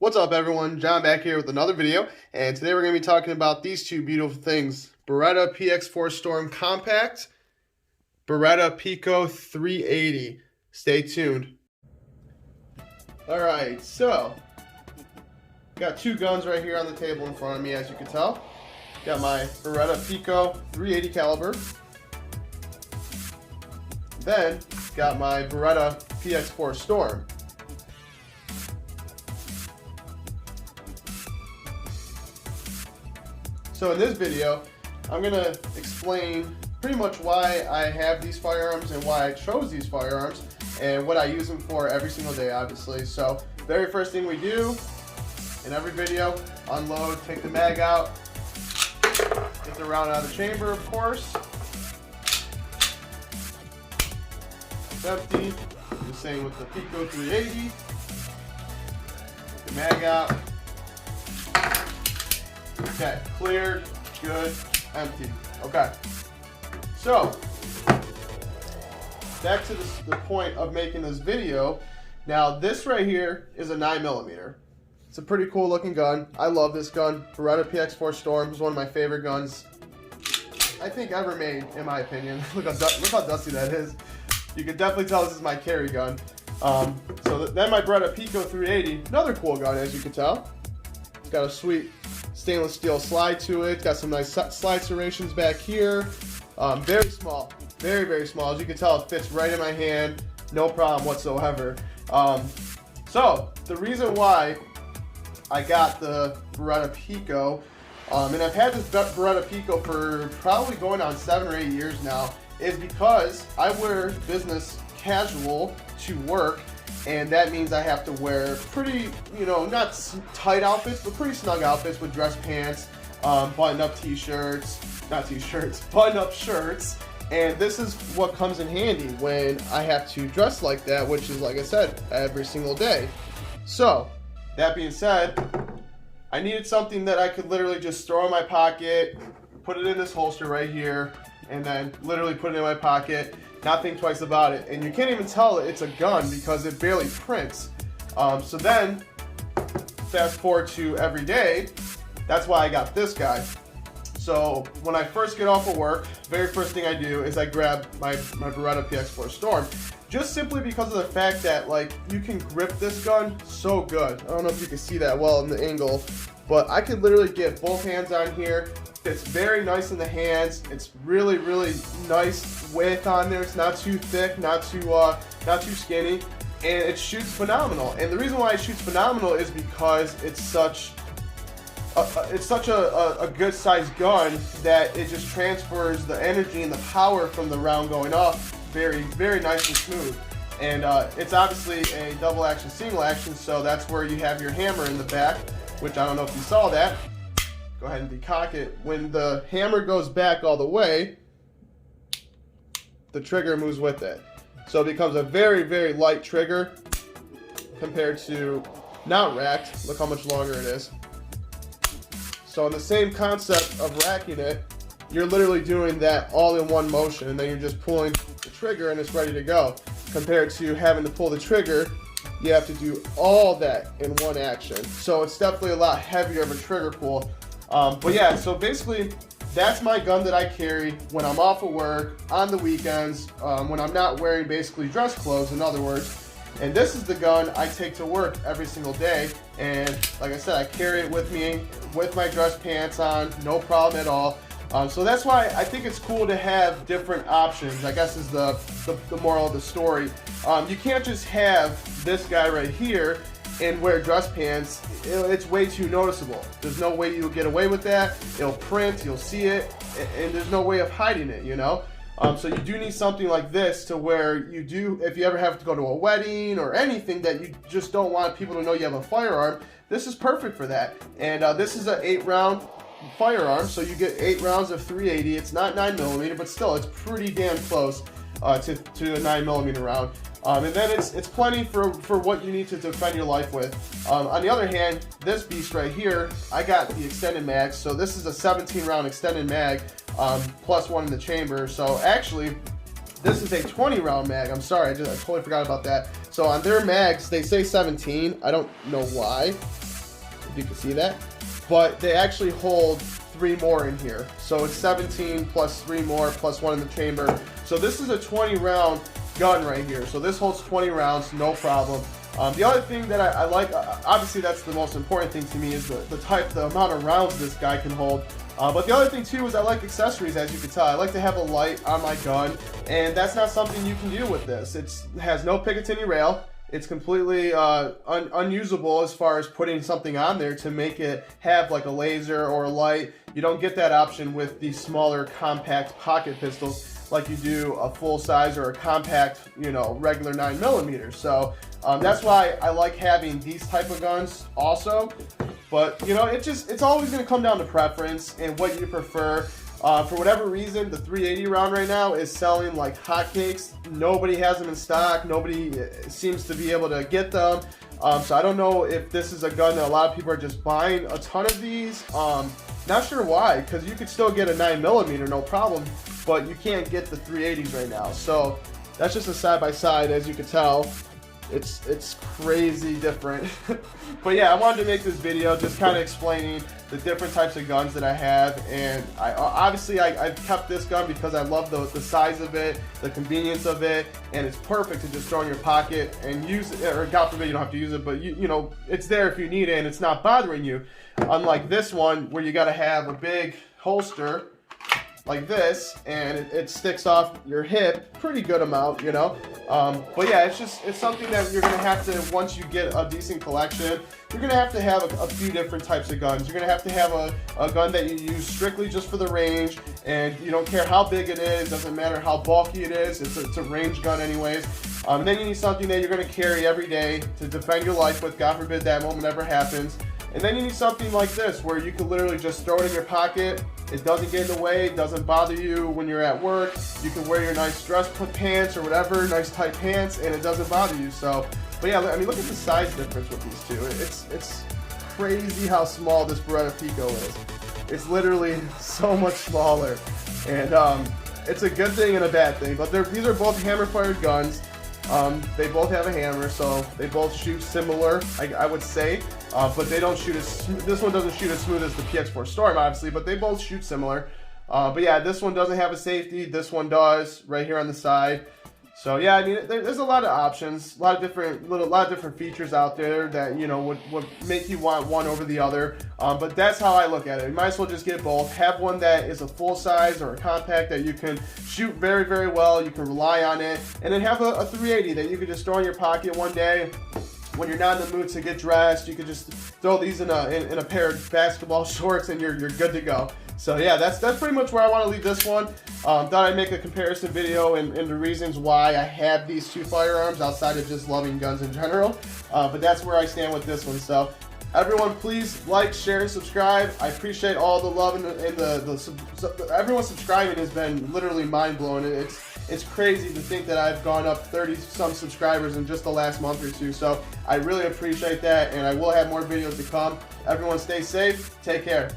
What's up everyone, John back here with another video, and today we're going to be talking about these two beautiful things. Beretta PX4 Storm Compact, Beretta Pico 380. Stay tuned. Alright, so, got two guns right here on the table in front of me, as you can tell. Got my Beretta Pico 380 caliber. Then, got my Beretta PX4 Storm. So in this video, I'm going to explain pretty much why I have these firearms and why I chose these firearms and what I use them for every single day, obviously. So very first thing we do in every video, unload, take the mag out, get the round out of the chamber, of course. It's empty. The same with the Pico 380. Take the mag out. Okay, cleared, good, empty. Okay, so back to the point of making this video. Now this right here is a 9mm. It's a pretty cool looking gun. I love this gun. Beretta PX4 Storm is one of my favorite guns I think ever made, in my opinion. Look how dusty that is. You can definitely tell this is my carry gun. Then my Beretta Pico 380, another cool gun, as you can tell. It's got a sweet stainless steel slide to it. Got some nice slide serrations back here. Very small, very small. As you can tell, it fits right in my hand, no problem whatsoever. So the reason why I got the Beretta Pico, and I've had this Beretta Pico for probably going on 7 or 8 years now, is because I wear business casual to work. And that means I have to wear pretty, not tight outfits, but pretty snug outfits with dress pants, button-up t-shirts, button-up shirts. And this is what comes in handy when I have to dress like that, which is, like I said, every single day. So, that being said, I needed something that I could literally just throw in my pocket, put it in this holster right here, and then literally put it in my pocket. Not think twice about it, and you can't even tell it's a gun because it barely prints. So then, fast forward to every day, that's why I got this guy. So when I first get off of work, very first thing I do is I grab my Beretta PX4 Storm, just simply because of the fact that you can grip this gun so good. I don't know if you can see that well in the angle, but I can literally get both hands on here. It's very nice in the hands. It's really nice width on there. It's not too thick, not too skinny, and it shoots phenomenal. And the reason why it shoots phenomenal is because it's such a good sized gun that it just transfers the energy and the power from the round going off very nice and smooth. And it's obviously a double action, single action, so that's where you have your hammer in the back, which I don't know if you saw that. Go ahead and decock it. When the hammer goes back all the way, the trigger moves with it. So it becomes a very light trigger compared to not racked. Look how much longer it is. So in the same concept of racking it, you're literally doing that all in one motion, and then you're just pulling the trigger and it's ready to go. Compared to having to pull the trigger, you have to do all that in one action. So it's definitely a lot heavier of a trigger pull. But yeah, so basically that's my gun that I carry when I'm off of work, on the weekends, when I'm not wearing basically dress clothes, in other words. And this is the gun I take to work every single day. And like I said, I carry it with me with my dress pants on, no problem at all. So that's why I think it's cool to have different options, I guess is the moral of the story. You can't just have this guy right here and wear dress pants. It's way too noticeable. There's no way you'll get away with that. It'll print, you'll see it, and there's no way of hiding it, So you do need something like this to where you do, if you ever have to go to a wedding or anything that you just don't want people to know you have a firearm, this is perfect for that. And this is an 8-round firearm, so you get 8 rounds of 380. It's not 9mm, but still, it's pretty damn close to a 9mm round. And then it's plenty for what you need to defend your life with. On the other hand, this beast right here, I got the extended mag. So this is a 17-round extended mag, plus one in the chamber. So actually, this is a 20-round mag. I'm sorry, I totally forgot about that. So on their mags, they say 17. I don't know why. if you can see that. But they actually hold 3 more in here. So it's 17 plus 3 more plus 1 in the chamber. So this is a 20 round gun right here. So this holds 20 rounds, no problem. The other thing that I like, obviously that's the most important thing to me, is the amount of rounds this guy can hold. But the other thing too is I like accessories, as you can tell. I like to have a light on my gun, and that's not something you can do with this. It has no Picatinny rail. It's completely unusable as far as putting something on there to make it have like a laser or a light. You don't get that option with these smaller compact pocket pistols like you do a full size or a compact, you know, regular 9mm. So that's why I like having these type of guns also. But you know, it's always going to come down to preference and what you prefer. For whatever reason, the 380 round right now is selling like hotcakes. Nobody has them in stock. Nobody seems to be able to get them. So I don't know if this is a gun that a lot of people are just buying a ton of these. Not sure why, because you could still get a 9mm, no problem, but you can't get the 380s right now. So that's just a side-by-side, as you can tell. It's crazy different. But yeah, I wanted to make this video just kind of explaining the different types of guns that I have. And I've kept this gun because I love the size of it, the convenience of it, and it's perfect to just throw in your pocket and use it, or God forbid you don't have to use it, but you know, it's there if you need it and it's not bothering you. Unlike this one where you got to have a big holster like this, and it sticks off your hip pretty good amount, you know. But yeah, it's something that you're gonna have to, once you get a decent collection, you're gonna have to have a few different types of guns. You're gonna have to have a gun that you use strictly just for the range, and you don't care how big it is, doesn't matter how bulky it is, it's a range gun anyways. Then you need something that you're gonna carry every day to defend your life with, God forbid that moment ever happens. And then you need something like this, where you can literally just throw it in your pocket. It doesn't get in the way, it doesn't bother you when you're at work. You can wear your nice dress pants or whatever, nice tight pants, and it doesn't bother you. So, but yeah, I mean, look at the size difference with these two. It's crazy how small this Beretta Pico is. It's literally so much smaller. And it's a good thing and a bad thing. But these are both hammer-fired guns. They both have a hammer, so they both shoot similar, I would say, but they don't shoot as this one doesn't shoot as smooth as the PX4 Storm, obviously, but they both shoot similar. But yeah, this one doesn't have a safety. This one does, right here on the side. So yeah, I mean, there's a lot of options, a lot of different features out there that, you know, would make you want one over the other. But that's how I look at it. You might as well just get both. Have one that is a full size or a compact that you can shoot very, very well. You can rely on it, and then have a 380 that you can just throw in your pocket one day. When you're not in the mood to get dressed, you can just throw these in a pair of basketball shorts, and you're good to go. So yeah, that's pretty much where I want to leave this one. Thought I'd make a comparison video and the reasons why I have these two firearms outside of just loving guns in general. But that's where I stand with this one. So everyone, please like, share, and subscribe. I appreciate all the love and everyone subscribing has been literally mind-blowing. It's crazy to think that I've gone up 30-some subscribers in just the last month or two. So I really appreciate that, and I will have more videos to come. Everyone stay safe. Take care.